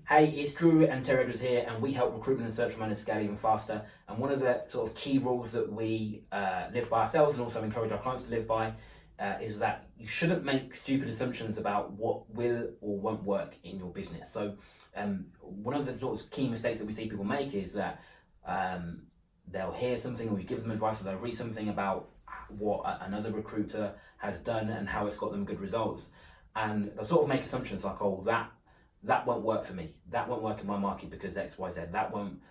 Hey, it's Drew and Terry Edwards here, and we help recruitment and search managers scale even faster. And one of the sort of key rules that we live by ourselves and also encourage our clients to live by is that you shouldn't make stupid assumptions about what will or won't work in your business. So one of the sort of key mistakes that we see people make is that they'll hear something, or you give them advice, or they'll read something about what another recruiter has done and how it's got them good results. And they'll sort of make assumptions like, oh, that won't work for me. That won't work in my market because X, Y, Z. That won't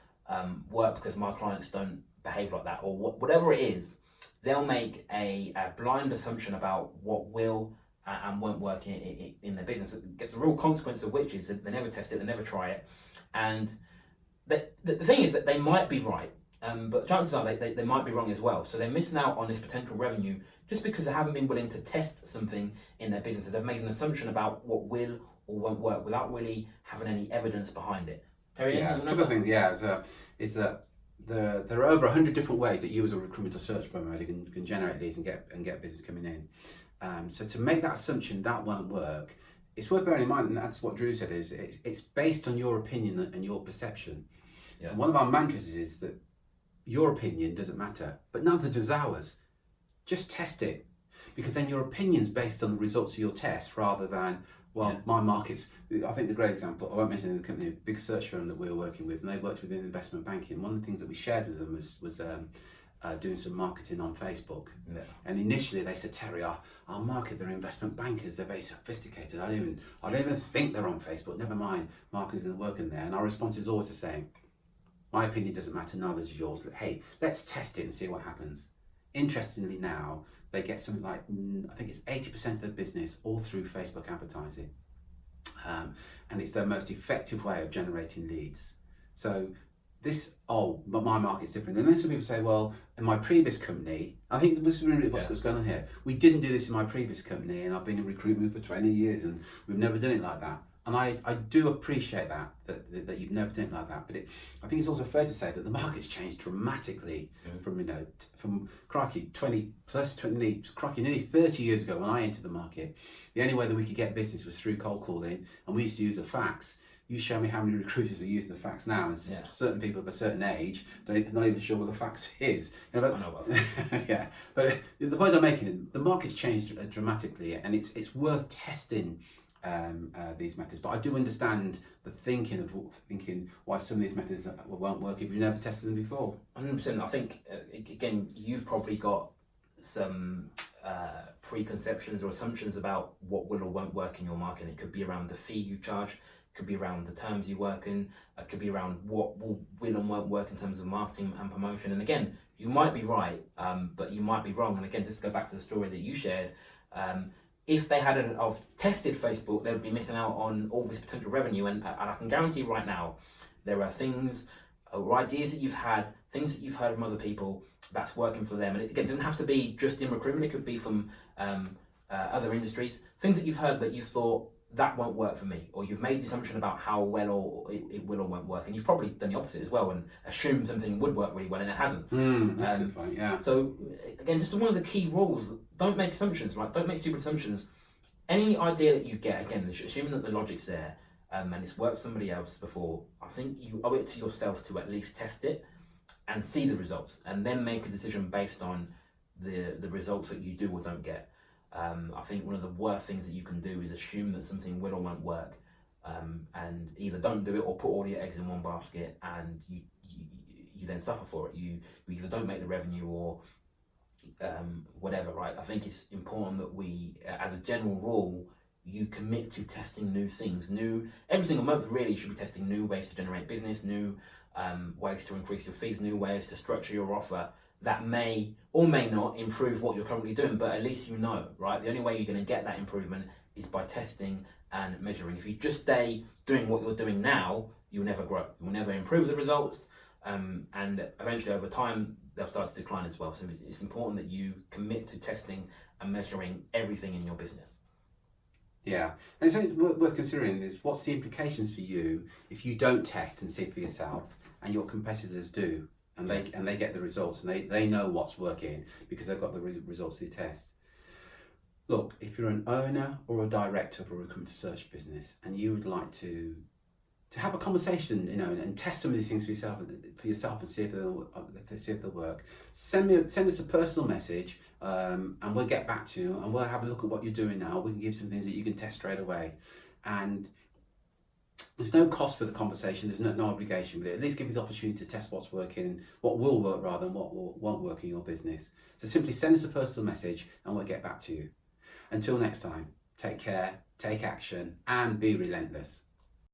work because my clients don't behave like that, or whatever it is. They'll make a blind assumption about what will and won't work in their business. It gets the real consequence of which is that they never test it, they never try it. And the thing is that they might be right, but chances are they might be wrong as well. So they're missing out on this potential revenue just because they haven't been willing to test something in their business. So they've made an assumption about what will or won't work without really having any evidence behind it. Terry, Yeah, a couple of things. Yeah, is that there are over 100 different ways that you as a recruitment or search firm can generate these and get business coming in. So to make that assumption that won't work, it's worth bearing in mind, and that's what Drew said, is it's based on your opinion and your perception. Yeah. And one of our mantras is that your opinion doesn't matter, but neither does ours. Just test it, because then your opinion's based on the results of your test rather than, my markets. I think the great example, I won't mention the company, a big search firm that we were working with, and they worked within investment banking. One of the things that we shared with them was doing some marketing on Facebook. Yeah. And initially they said, Terry, our market, they're investment bankers, they're very sophisticated. I don't even think they're on Facebook, never mind, marketing's going to work in there. And our response is always the same. My opinion doesn't matter, neither does yours. Hey, let's test it and see what happens. Interestingly now, they get something like, I think it's 80% of their business all through Facebook advertising. And it's their most effective way of generating leads. So but my market's different. And then some people say, well, in my previous company, I think this is really what's going on here. We didn't do this in my previous company, and I've been in recruitment for 20 years, and we've never done it like that. And I do appreciate that you've never done it like that, but I think it's also fair to say that the market's changed dramatically from crikey, nearly 30 years ago when I entered the market. The only way that we could get business was through cold calling, and we used to use a fax. You show me how many recruiters are using the fax now, and certain people of a certain age not even sure what the fax is. I know about that. Yeah, but the point I'm making, the market's changed dramatically, and it's worth testing these methods. But I do understand the thinking why some of these methods won't work if you've never tested them before. 100%. I think again, you've probably got some preconceptions or assumptions about what will or won't work in your market. It could be around the fee you charge, it could be around the terms you work in, it could be around what will and won't work in terms of marketing and promotion. And again, you might be right, but you might be wrong. And again, just to go back to the story that you shared, if they hadn't have tested Facebook, they would be missing out on all this potential revenue. And I can guarantee right now, there are things or ideas that you've had, things that you've heard from other people that's working for them. And it, again, doesn't have to be just in recruitment. It could be from other industries. Things that you've heard that you thought, that won't work for me, or you've made the assumption about how well or it will or won't work, and you've probably done the opposite as well and assumed something would work really well and it hasn't. That's a good point, yeah. So again, just one of the key rules, don't make assumptions, right? Don't make stupid assumptions. Any idea that you get, again, assuming that the logic's there and it's worked for somebody else before, I think you owe it to yourself to at least test it and see the results, and then make a decision based on the results that you do or don't get. I think one of the worst things that you can do is assume that something will or won't work, and either don't do it or put all your eggs in one basket, and you then suffer for it. You either don't make the revenue or whatever, right? I think it's important that we, as a general rule, you commit to testing new things. Every single month really should be testing new ways to generate business, new ways to increase your fees, new ways to structure your offer that may or may not improve what you're currently doing, but at least you know, right? The only way you're going to get that improvement is by testing and measuring. If you just stay doing what you're doing now, you'll never grow. You'll never improve the results, and eventually over time, they'll start to decline as well. So it's important that you commit to testing and measuring everything in your business. Yeah, and so worth considering is what's the implications for you if you don't test and see for yourself, and your competitors do. And they get the results, and they know what's working because they've got the results of the test. Look, if you're an owner or a director of a recruitment search business and you would like to to have a conversation, you know, and test some of these things for yourself and see if they'll work. Send us a personal message, and we'll get back to you, and we'll have a look at what you're doing now. We can give some things that you can test straight away, and there's no cost for the conversation. There's no obligation, but at least give you the opportunity to test what's working, what will work rather than what won't work in your business. So simply send us a personal message, and we'll get back to you. Until next time, take care, take action, and be relentless.